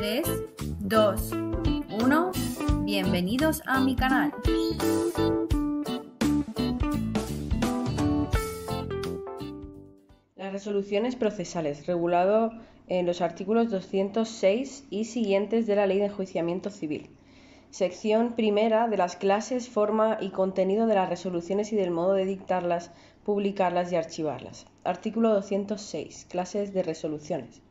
3, 2, 1. Bienvenidos a mi canal. Las resoluciones procesales, regulado en los artículos 206 y siguientes de la Ley de Enjuiciamiento Civil. Sección primera de las clases, forma y contenido de las resoluciones y del modo de dictarlas, publicarlas y archivarlas. Artículo 206. Clases de resoluciones.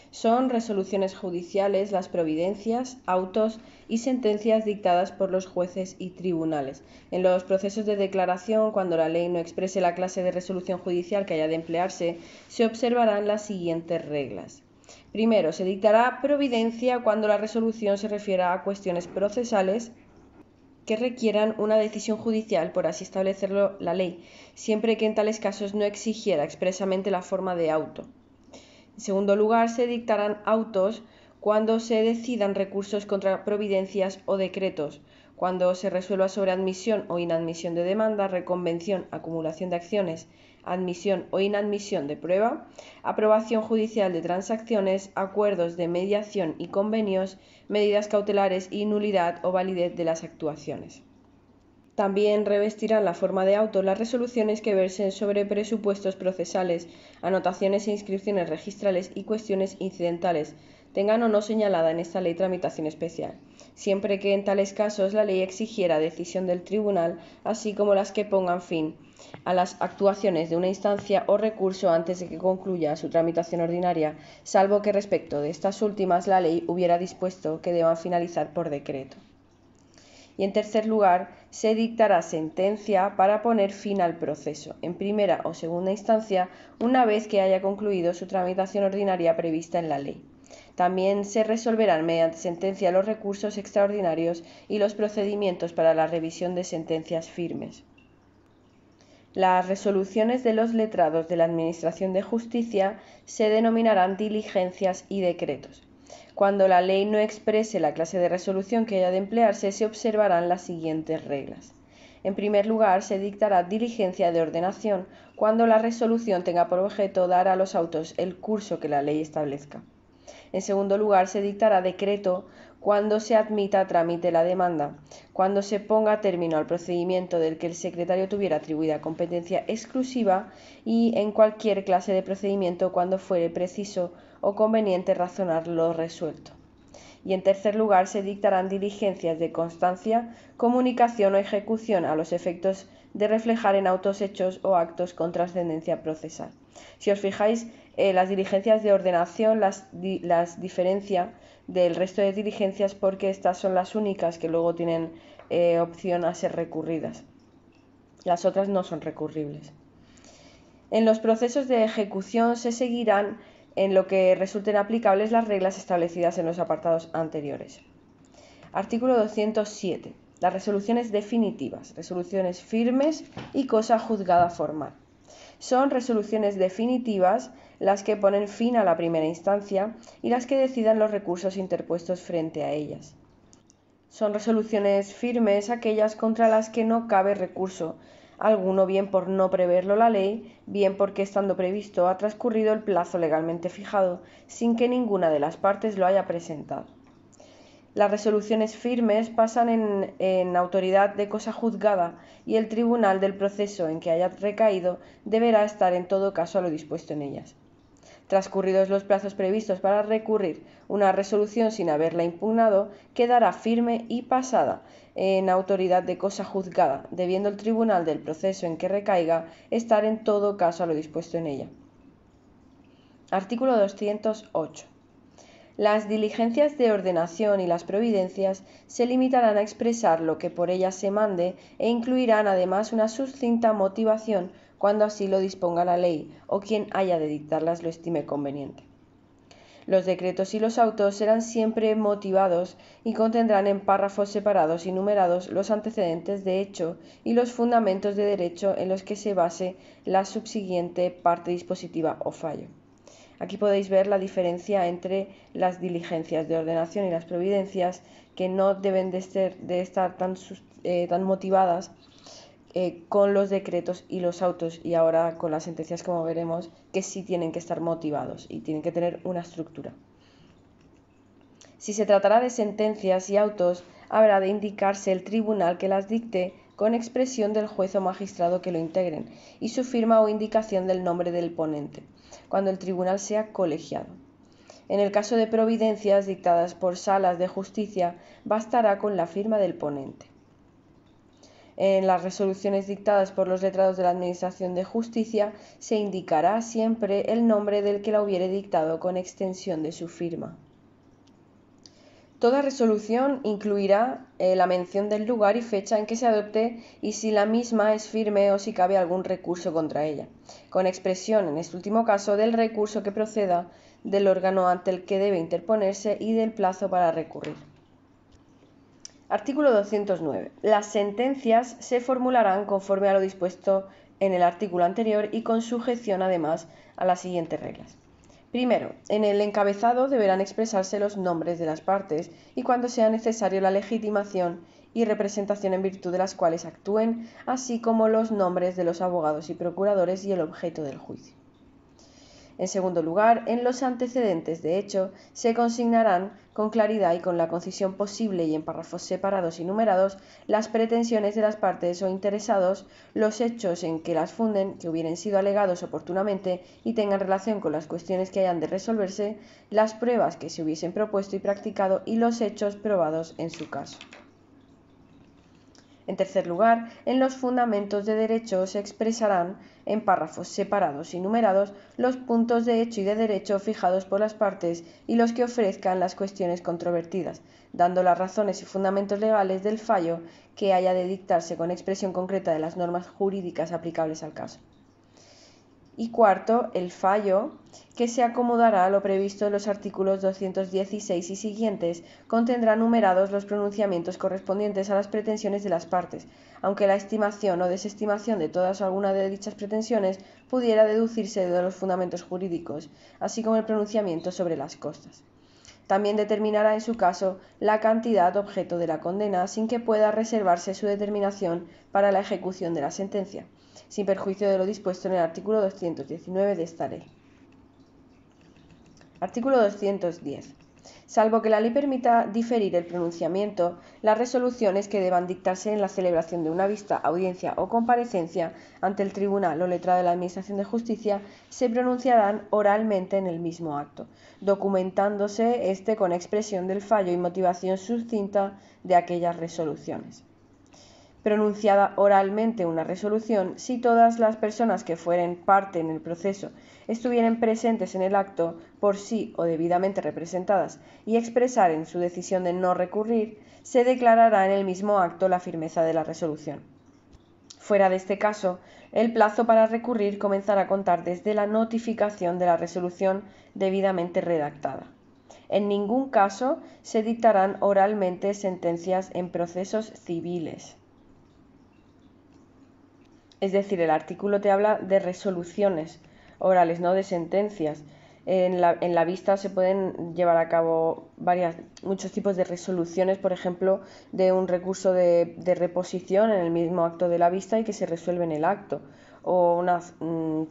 Son resoluciones judiciales las providencias, autos y sentencias dictadas por los jueces y tribunales. En los procesos de declaración, cuando la ley no exprese la clase de resolución judicial que haya de emplearse, se observarán las siguientes reglas. Primero, se dictará providencia cuando la resolución se refiera a cuestiones procesales que requieran una decisión judicial, por así establecerlo la ley, siempre que en tales casos no exigiera expresamente la forma de auto. En segundo lugar, se dictarán autos cuando se decidan recursos contra providencias o decretos, cuando se resuelva sobre admisión o inadmisión de demanda, reconvención, acumulación de acciones, admisión o inadmisión de prueba, aprobación judicial de transacciones, acuerdos de mediación y convenios, medidas cautelares y nulidad o validez de las actuaciones. También revestirán la forma de auto las resoluciones que versen sobre presupuestos procesales, anotaciones e inscripciones registrales y cuestiones incidentales, tengan o no señalada en esta ley tramitación especial, siempre que en tales casos la ley exigiera decisión del tribunal, así como las que pongan fin a las actuaciones de una instancia o recurso antes de que concluya su tramitación ordinaria, salvo que respecto de estas últimas la ley hubiera dispuesto que deban finalizar por decreto. Y en tercer lugar, se dictará sentencia para poner fin al proceso, en primera o segunda instancia, una vez que haya concluido su tramitación ordinaria prevista en la ley. También se resolverán mediante sentencia los recursos extraordinarios y los procedimientos para la revisión de sentencias firmes. Las resoluciones de los letrados de la Administración de Justicia se denominarán diligencias y decretos. Cuando la ley no exprese la clase de resolución que haya de emplearse, se observarán las siguientes reglas. En primer lugar, se dictará diligencia de ordenación cuando la resolución tenga por objeto dar a los autos el curso que la ley establezca. En segundo lugar, se dictará decreto cuando se admita a trámite la demanda, cuando se ponga término al procedimiento del que el secretario tuviera atribuida competencia exclusiva y en cualquier clase de procedimiento cuando fuere preciso o conveniente razonar lo resuelto. Y en tercer lugar, se dictarán diligencias de constancia, comunicación o ejecución a los efectos de reflejar en autos hechos o actos con trascendencia procesal. Si os fijáis, las diligencias de ordenación las diferencia del resto de diligencias porque estas son las únicas que luego tienen opción a ser recurridas. Las otras no son recurribles. En los procesos de ejecución se seguirán en lo que resulten aplicables las reglas establecidas en los apartados anteriores. Artículo 207. Las resoluciones definitivas, resoluciones firmes y cosa juzgada formal. Son resoluciones definitivas las que ponen fin a la primera instancia y las que decidan los recursos interpuestos frente a ellas. Son resoluciones firmes aquellas contra las que no cabe recurso alguno, bien por no preverlo la ley, bien porque estando previsto ha transcurrido el plazo legalmente fijado sin que ninguna de las partes lo haya presentado. Las resoluciones firmes pasan en autoridad de cosa juzgada y el tribunal del proceso en que haya recaído deberá estar en todo caso a lo dispuesto en ellas. Transcurridos los plazos previstos para recurrir una resolución sin haberla impugnado, quedará firme y pasada en autoridad de cosa juzgada, debiendo el tribunal del proceso en que recaiga estar en todo caso a lo dispuesto en ella. Artículo 208. Las diligencias de ordenación y las providencias se limitarán a expresar lo que por ellas se mande e incluirán además una sucinta motivación cuando así lo disponga la ley o quien haya de dictarlas lo estime conveniente. Los decretos y los autos serán siempre motivados y contendrán en párrafos separados y numerados los antecedentes de hecho y los fundamentos de derecho en los que se base la subsiguiente parte dispositiva o fallo. Aquí podéis ver la diferencia entre las diligencias de ordenación y las providencias, que no deben de estar tan motivadas con los decretos y los autos, y ahora con las sentencias, como veremos, que sí tienen que estar motivados y tienen que tener una estructura. Si se tratará de sentencias y autos, habrá de indicarse el tribunal que las dicte con expresión del juez o magistrado que lo integren y su firma o indicación del nombre del ponente, cuando el tribunal sea colegiado. En el caso de providencias dictadas por salas de justicia, bastará con la firma del ponente. En las resoluciones dictadas por los letrados de la Administración de Justicia se indicará siempre el nombre del que la hubiere dictado con extensión de su firma. Toda resolución incluirá la mención del lugar y fecha en que se adopte y si la misma es firme o si cabe algún recurso contra ella, con expresión, en este último caso, del recurso que proceda del órgano ante el que debe interponerse y del plazo para recurrir. Artículo 209. Las sentencias se formularán conforme a lo dispuesto en el artículo anterior y con sujeción además a las siguientes reglas. Primero, en el encabezado deberán expresarse los nombres de las partes y cuando sea necesario la legitimación y representación en virtud de las cuales actúen, así como los nombres de los abogados y procuradores y el objeto del juicio. En segundo lugar, en los antecedentes de hecho se consignarán con claridad y con la concisión posible y en párrafos separados y numerados las pretensiones de las partes o interesados, los hechos en que las funden, que hubieren sido alegados oportunamente y tengan relación con las cuestiones que hayan de resolverse, las pruebas que se hubiesen propuesto y practicado y los hechos probados en su caso. En tercer lugar, en los fundamentos de derecho se expresarán en párrafos separados y numerados los puntos de hecho y de derecho fijados por las partes y los que ofrezcan las cuestiones controvertidas, dando las razones y fundamentos legales del fallo que haya de dictarse con expresión concreta de las normas jurídicas aplicables al caso. Y cuarto, el fallo, que se acomodará a lo previsto en los artículos 216 y siguientes, contendrá numerados los pronunciamientos correspondientes a las pretensiones de las partes, aunque la estimación o desestimación de todas o alguna de dichas pretensiones pudiera deducirse de los fundamentos jurídicos, así como el pronunciamiento sobre las costas. También determinará en su caso la cantidad objeto de la condena sin que pueda reservarse su determinación para la ejecución de la sentencia, sin perjuicio de lo dispuesto en el artículo 219 de esta ley. Artículo 210. Salvo que la ley permita diferir el pronunciamiento, las resoluciones que deban dictarse en la celebración de una vista, audiencia o comparecencia ante el tribunal o letrado de la Administración de Justicia se pronunciarán oralmente en el mismo acto, documentándose este con expresión del fallo y motivación sucinta de aquellas resoluciones. Pronunciada oralmente una resolución, si todas las personas que fueren parte en el proceso estuvieren presentes en el acto por sí o debidamente representadas y expresaren su decisión de no recurrir, se declarará en el mismo acto la firmeza de la resolución. Fuera de este caso, el plazo para recurrir comenzará a contar desde la notificación de la resolución debidamente redactada. En ningún caso se dictarán oralmente sentencias en procesos civiles. Es decir, el artículo te habla de resoluciones orales, no de sentencias. En la vista se pueden llevar a cabo muchos tipos de resoluciones, por ejemplo, de un recurso de reposición en el mismo acto de la vista y que se resuelve en el acto, o una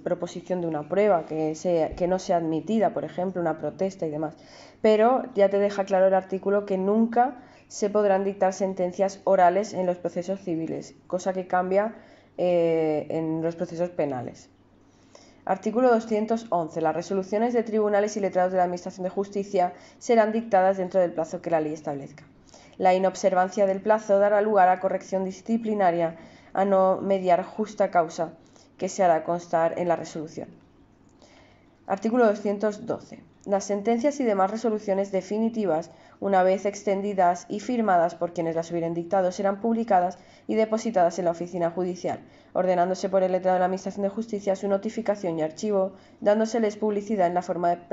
proposición de una prueba que no sea admitida, por ejemplo, una protesta y demás. Pero ya te deja claro el artículo que nunca se podrán dictar sentencias orales en los procesos civiles, cosa que cambia en los procesos penales. Artículo 211. Las resoluciones de tribunales y letrados de la Administración de Justicia serán dictadas dentro del plazo que la ley establezca. La inobservancia del plazo dará lugar a corrección disciplinaria a no mediar justa causa que se hará constar en la resolución. Artículo 212. Las sentencias y demás resoluciones definitivas, una vez extendidas y firmadas por quienes las hubieran dictado, serán publicadas y depositadas en la oficina judicial, ordenándose por el letrado de la Administración de Justicia su notificación y archivo, dándoseles publicidad en la forma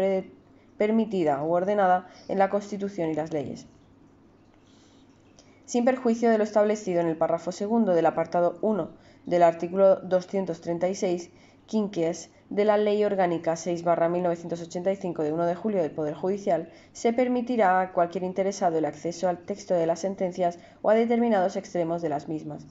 permitida u ordenada en la Constitución y las leyes. Sin perjuicio de lo establecido en el párrafo segundo del apartado 1 del artículo 236, quinquies de la Ley Orgánica 6/1985 de 1 de julio del Poder Judicial, se permitirá a cualquier interesado el acceso al texto de las sentencias o a determinados extremos de las mismas.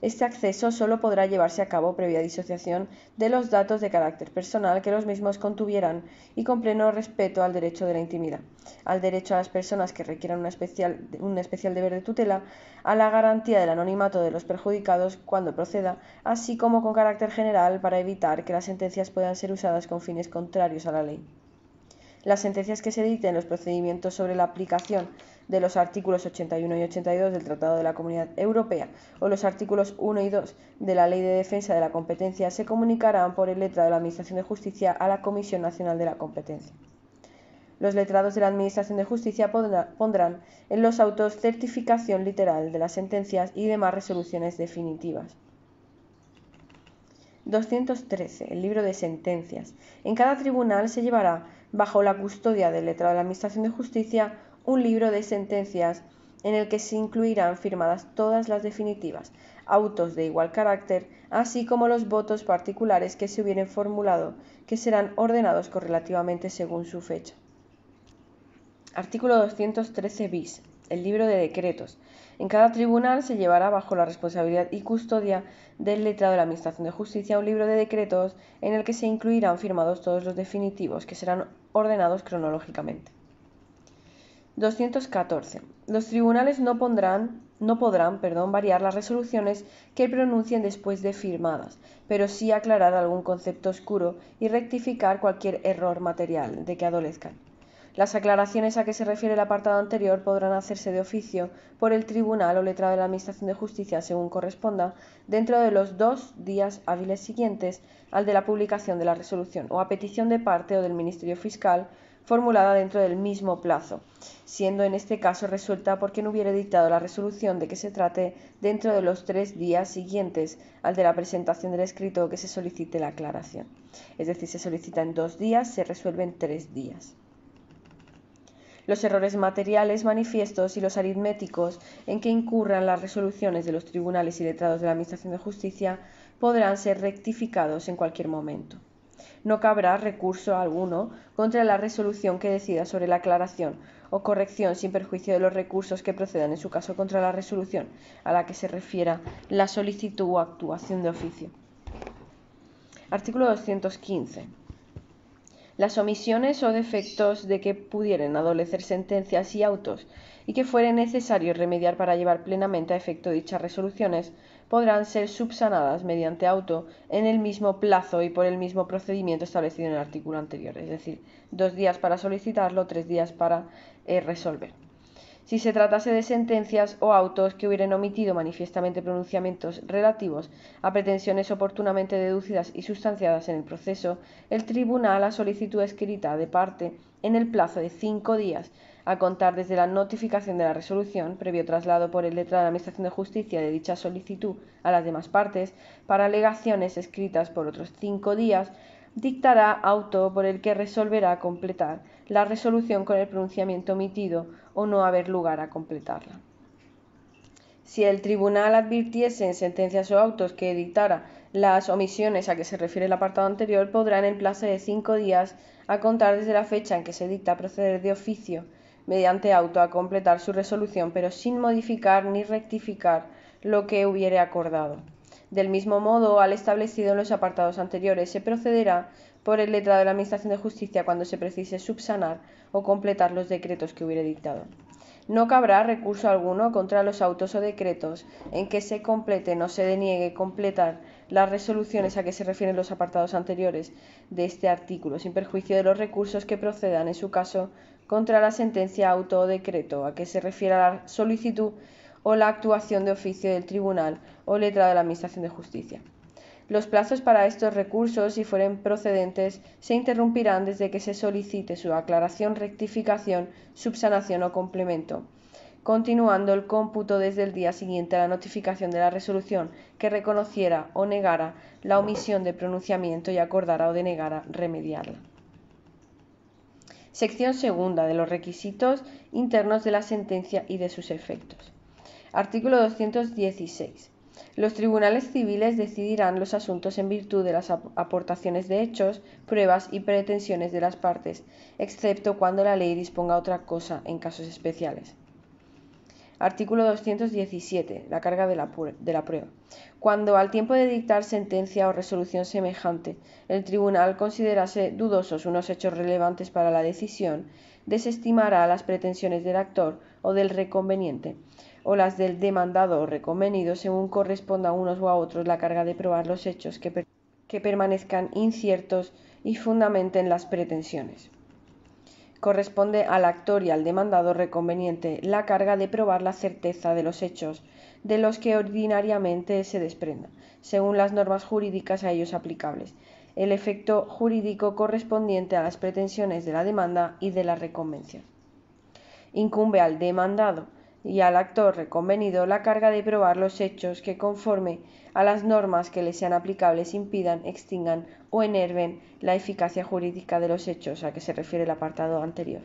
Este acceso solo podrá llevarse a cabo previa disociación de los datos de carácter personal que los mismos contuvieran y con pleno respeto al derecho de la intimidad, al derecho a las personas que requieran un especial deber de tutela, a la garantía del anonimato de los perjudicados cuando proceda, así como con carácter general para evitar que las sentencias puedan ser usadas con fines contrarios a la ley. Las sentencias que se dicten en los procedimientos sobre la aplicación de los artículos 81 y 82 del Tratado de la Comunidad Europea o los artículos 1 y 2 de la Ley de Defensa de la Competencia se comunicarán por el letrado de la Administración de Justicia a la Comisión Nacional de la Competencia. Los letrados de la Administración de Justicia pondrán en los autos certificación literal de las sentencias y demás resoluciones definitivas. 213. El libro de sentencias. En cada tribunal se llevará, bajo la custodia del letrado de la Administración de Justicia, un libro de sentencias en el que se incluirán firmadas todas las definitivas, autos de igual carácter, así como los votos particulares que se hubieren formulado, que serán ordenados correlativamente según su fecha. Artículo 213 bis. El libro de decretos. En cada tribunal se llevará bajo la responsabilidad y custodia del letrado de la Administración de Justicia un libro de decretos en el que se incluirán firmados todos los definitivos, que serán ordenados cronológicamente. 214. Los tribunales no podrán variar las resoluciones que pronuncien después de firmadas, pero sí aclarar algún concepto oscuro y rectificar cualquier error material de que adolezcan. Las aclaraciones a que se refiere el apartado anterior podrán hacerse de oficio por el tribunal o letrado de la Administración de Justicia según corresponda, dentro de los 2 días hábiles siguientes al de la publicación de la resolución, o a petición de parte o del Ministerio Fiscal, formulada dentro del mismo plazo, siendo en este caso resuelta por quien hubiere dictado la resolución de que se trate dentro de los 3 días siguientes al de la presentación del escrito que se solicite la aclaración. Es decir, se solicita en 2 días, se resuelve en 3 días. Los errores materiales manifiestos y los aritméticos en que incurran las resoluciones de los tribunales y letrados de la Administración de Justicia podrán ser rectificados en cualquier momento. No cabrá recurso alguno contra la resolución que decida sobre la aclaración o corrección sin perjuicio de los recursos que procedan en su caso contra la resolución a la que se refiera la solicitud o actuación de oficio. Artículo 215. Las omisiones o defectos de que pudieren adolecer sentencias y autos y que fuere necesario remediar para llevar plenamente a efecto dichas resoluciones podrán ser subsanadas mediante auto en el mismo plazo y por el mismo procedimiento establecido en el artículo anterior, es decir, 2 días para solicitarlo, 3 días para resolver. Si se tratase de sentencias o autos que hubieran omitido manifiestamente pronunciamientos relativos a pretensiones oportunamente deducidas y sustanciadas en el proceso, el tribunal, a solicitud escrita de parte, en el plazo de 5 días, a contar desde la notificación de la resolución, previo traslado por el letrado de la Administración de Justicia de dicha solicitud a las demás partes, para alegaciones escritas por otros 5 días, dictará auto por el que resolverá completar la resolución con el pronunciamiento omitido o no haber lugar a completarla. Si el tribunal advirtiese en sentencias o autos que dictara las omisiones a que se refiere el apartado anterior, podrá en el plazo de 5 días a contar desde la fecha en que se dicta proceder de oficio mediante auto a completar su resolución, pero sin modificar ni rectificar lo que hubiere acordado. Del mismo modo, al establecido en los apartados anteriores, se procederá por el letrado de la Administración de Justicia cuando se precise subsanar o completar los decretos que hubiere dictado. No cabrá recurso alguno contra los autos o decretos en que se completen o se deniegue completar las resoluciones a que se refieren los apartados anteriores de este artículo, sin perjuicio de los recursos que procedan, en su caso, contra la sentencia, auto o decreto a que se refiera la solicitud o la actuación de oficio del tribunal o letrado de la Administración de Justicia. Los plazos para estos recursos, si fueren procedentes, se interrumpirán desde que se solicite su aclaración, rectificación, subsanación o complemento, continuando el cómputo desde el día siguiente a la notificación de la resolución que reconociera o negara la omisión de pronunciamiento y acordara o denegara remediarla. Sección segunda, de los requisitos internos de la sentencia y de sus efectos. Artículo 216. Los tribunales civiles decidirán los asuntos en virtud de las aportaciones de hechos, pruebas y pretensiones de las partes, excepto cuando la ley disponga otra cosa en casos especiales. Artículo 217. La carga de la prueba. Cuando al tiempo de dictar sentencia o resolución semejante, el tribunal considerase dudosos unos hechos relevantes para la decisión, desestimará las pretensiones del actor o del reconveniente, o las del demandado o reconvenido, según corresponda a unos o a otros la carga de probar los hechos que permanezcan inciertos y fundamenten las pretensiones. Corresponde al actor y al demandado reconveniente la carga de probar la certeza de los hechos de los que ordinariamente se desprenda, según las normas jurídicas a ellos aplicables, el efecto jurídico correspondiente a las pretensiones de la demanda y de la reconvención. Incumbe al demandado y al actor reconvenido la carga de probar los hechos que, conforme a las normas que les sean aplicables, impidan, extingan o enerven la eficacia jurídica de los hechos a que se refiere el apartado anterior.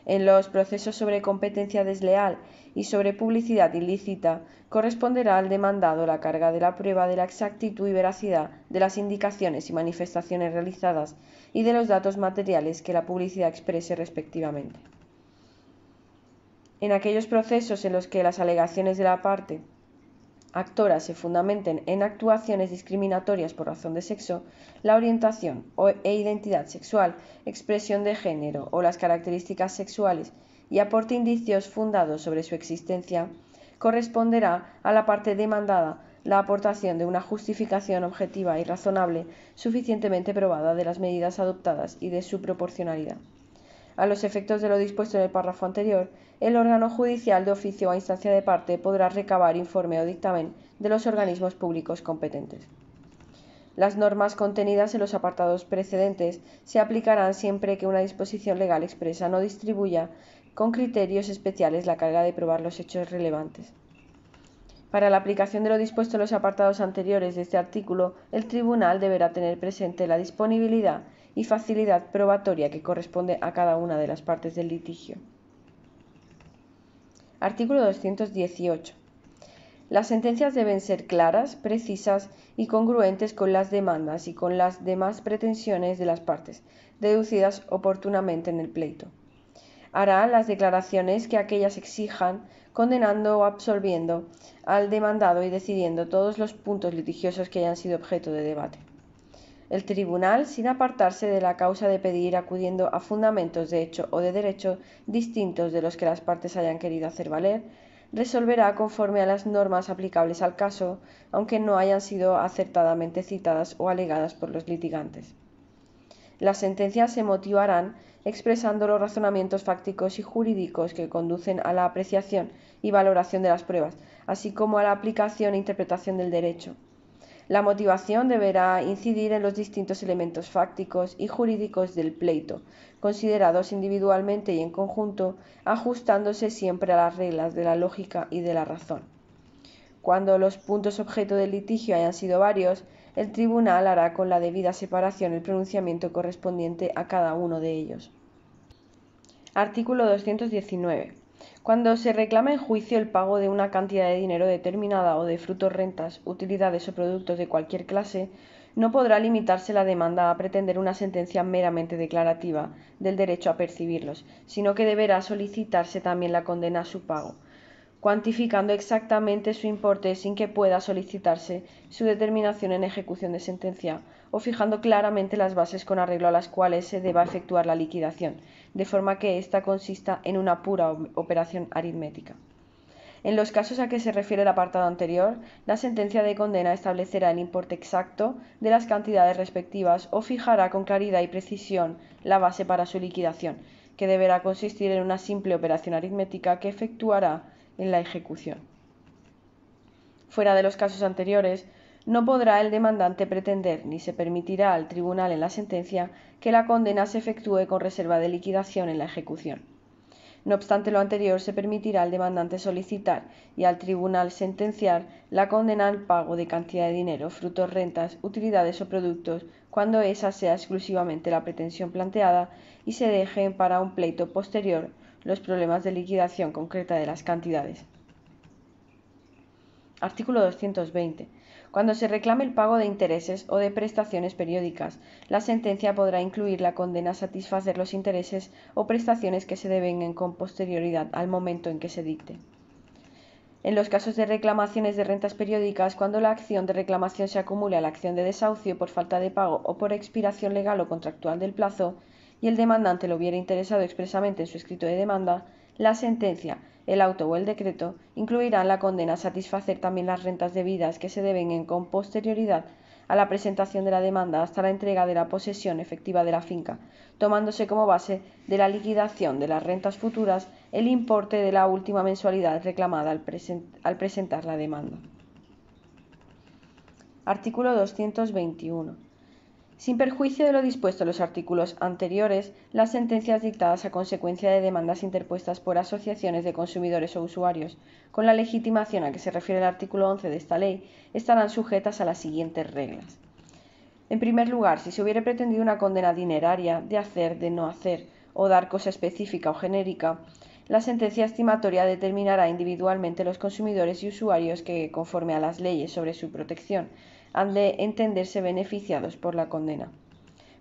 En los procesos sobre competencia desleal y sobre publicidad ilícita, corresponderá al demandado la carga de la prueba de la exactitud y veracidad de las indicaciones y manifestaciones realizadas y de los datos materiales que la publicidad exprese respectivamente. En aquellos procesos en los que las alegaciones de la parte actora se fundamenten en actuaciones discriminatorias por razón de sexo, la orientación e identidad sexual, expresión de género o las características sexuales y aporte indicios fundados sobre su existencia, corresponderá a la parte demandada la aportación de una justificación objetiva y razonable suficientemente probada de las medidas adoptadas y de su proporcionalidad. A los efectos de lo dispuesto en el párrafo anterior, el órgano judicial de oficio o a instancia de parte podrá recabar informe o dictamen de los organismos públicos competentes. Las normas contenidas en los apartados precedentes se aplicarán siempre que una disposición legal expresa no distribuya con criterios especiales la carga de probar los hechos relevantes. Para la aplicación de lo dispuesto en los apartados anteriores de este artículo, el tribunal deberá tener presente la disponibilidad y facilidad probatoria que corresponde a cada una de las partes del litigio. Artículo 218. Las sentencias deben ser claras, precisas y congruentes con las demandas y con las demás pretensiones de las partes, deducidas oportunamente en el pleito. Hará las declaraciones que aquellas exijan, condenando o absolviendo al demandado y decidiendo todos los puntos litigiosos que hayan sido objeto de debate. El tribunal, sin apartarse de la causa de pedir, acudiendo a fundamentos de hecho o de derecho distintos de los que las partes hayan querido hacer valer, resolverá conforme a las normas aplicables al caso, aunque no hayan sido acertadamente citadas o alegadas por los litigantes. Las sentencias se motivarán expresando los razonamientos fácticos y jurídicos que conducen a la apreciación y valoración de las pruebas, así como a la aplicación e interpretación del derecho. La motivación deberá incidir en los distintos elementos fácticos y jurídicos del pleito, considerados individualmente y en conjunto, ajustándose siempre a las reglas de la lógica y de la razón. Cuando los puntos objeto del litigio hayan sido varios, el tribunal hará con la debida separación el pronunciamiento correspondiente a cada uno de ellos. Artículo 219. Cuando se reclama en juicio el pago de una cantidad de dinero determinada o de frutos, rentas, utilidades o productos de cualquier clase, no podrá limitarse la demanda a pretender una sentencia meramente declarativa del derecho a percibirlos, sino que deberá solicitarse también la condena a su pago, cuantificando exactamente su importe sin que pueda solicitarse su determinación en ejecución de sentencia, o fijando claramente las bases con arreglo a las cuales se deba efectuar la liquidación, de forma que ésta consista en una pura operación aritmética. En los casos a que se refiere el apartado anterior, la sentencia de condena establecerá el importe exacto de las cantidades respectivas o fijará con claridad y precisión la base para su liquidación, que deberá consistir en una simple operación aritmética que efectuará en la ejecución. Fuera de los casos anteriores, no podrá el demandante pretender, ni se permitirá al tribunal en la sentencia, que la condena se efectúe con reserva de liquidación en la ejecución. No obstante lo anterior, se permitirá al demandante solicitar y al tribunal sentenciar la condena al pago de cantidad de dinero, frutos, rentas, utilidades o productos, cuando esa sea exclusivamente la pretensión planteada y se dejen para un pleito posterior los problemas de liquidación concreta de las cantidades. Artículo 220. Cuando se reclame el pago de intereses o de prestaciones periódicas, la sentencia podrá incluir la condena a satisfacer los intereses o prestaciones que se devenguen con posterioridad al momento en que se dicte. En los casos de reclamaciones de rentas periódicas, cuando la acción de reclamación se acumule a la acción de desahucio por falta de pago o por expiración legal o contractual del plazo, y el demandante lo hubiera interesado expresamente en su escrito de demanda, la sentencia, el auto o el decreto incluirán la condena a satisfacer también las rentas debidas que se deben con posterioridad a la presentación de la demanda hasta la entrega de la posesión efectiva de la finca, tomándose como base de la liquidación de las rentas futuras el importe de la última mensualidad reclamada al presentar la demanda. Artículo 221. Sin perjuicio de lo dispuesto en los artículos anteriores, las sentencias dictadas a consecuencia de demandas interpuestas por asociaciones de consumidores o usuarios, con la legitimación a que se refiere el artículo 11 de esta ley, estarán sujetas a las siguientes reglas. En primer lugar, si se hubiere pretendido una condena dineraria de hacer, de no hacer, o dar cosa específica o genérica, la sentencia estimatoria determinará individualmente los consumidores y usuarios que, conforme a las leyes sobre su protección, han de entenderse beneficiados por la condena.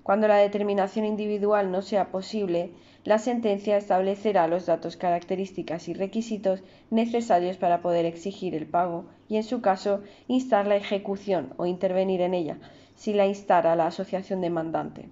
Cuando la determinación individual no sea posible, la sentencia establecerá los datos, características y requisitos necesarios para poder exigir el pago y, en su caso, instar la ejecución o intervenir en ella, si la instara la asociación demandante.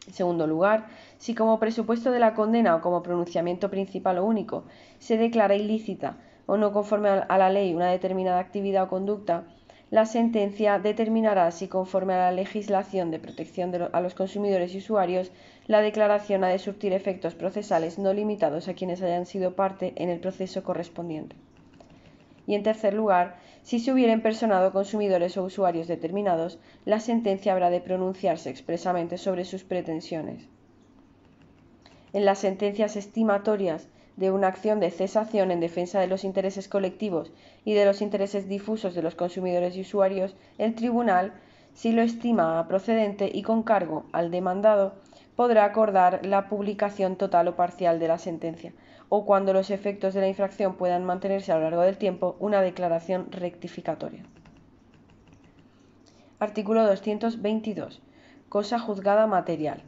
En segundo lugar, si como presupuesto de la condena o como pronunciamiento principal o único se declara ilícita o no conforme a la ley una determinada actividad o conducta, la sentencia determinará si, conforme a la legislación de protección a los consumidores y usuarios, la declaración ha de surtir efectos procesales no limitados a quienes hayan sido parte en el proceso correspondiente. Y en tercer lugar, si se hubieran personado consumidores o usuarios determinados, la sentencia habrá de pronunciarse expresamente sobre sus pretensiones. En las sentencias estimatorias de una acción de cesación en defensa de los intereses colectivos y de los intereses difusos de los consumidores y usuarios, el tribunal, si lo estima procedente y con cargo al demandado, podrá acordar la publicación total o parcial de la sentencia, o cuando los efectos de la infracción puedan mantenerse a lo largo del tiempo, una declaración rectificatoria. Artículo 222. Cosa juzgada material.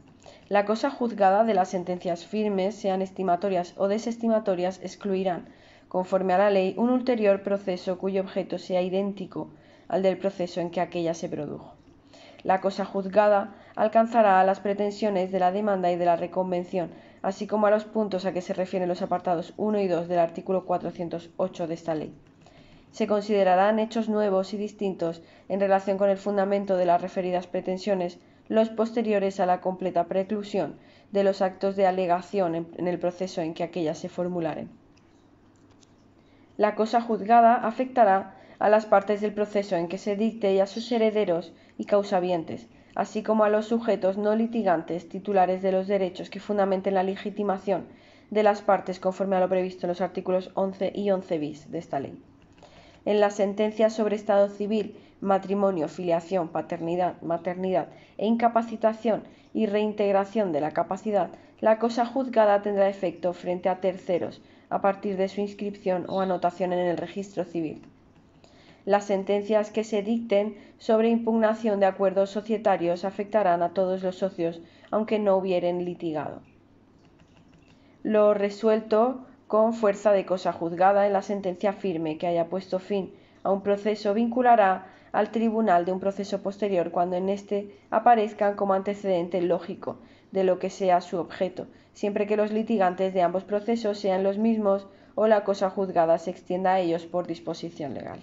La cosa juzgada de las sentencias firmes, sean estimatorias o desestimatorias, excluirán, conforme a la ley, un ulterior proceso cuyo objeto sea idéntico al del proceso en que aquella se produjo. La cosa juzgada alcanzará a las pretensiones de la demanda y de la reconvención, así como a los puntos a que se refieren los apartados 1 y 2 del artículo 408 de esta ley. Se considerarán hechos nuevos y distintos en relación con el fundamento de las referidas pretensiones los posteriores a la completa preclusión de los actos de alegación en el proceso en que aquellas se formularen. La cosa juzgada afectará a las partes del proceso en que se dicte y a sus herederos y causavientes, así como a los sujetos no litigantes titulares de los derechos que fundamenten la legitimación de las partes conforme a lo previsto en los artículos 11 y 11 bis de esta ley. En las sentencias sobre estado civil, matrimonio, filiación, paternidad, maternidad e incapacitación y reintegración de la capacidad, la cosa juzgada tendrá efecto frente a terceros a partir de su inscripción o anotación en el registro civil. Las sentencias que se dicten sobre impugnación de acuerdos societarios afectarán a todos los socios, aunque no hubieren litigado. Lo resuelto con fuerza de cosa juzgada en la sentencia firme que haya puesto fin a un proceso vinculará al tribunal de un proceso posterior cuando en éste aparezcan como antecedente lógico de lo que sea su objeto, siempre que los litigantes de ambos procesos sean los mismos o la cosa juzgada se extienda a ellos por disposición legal.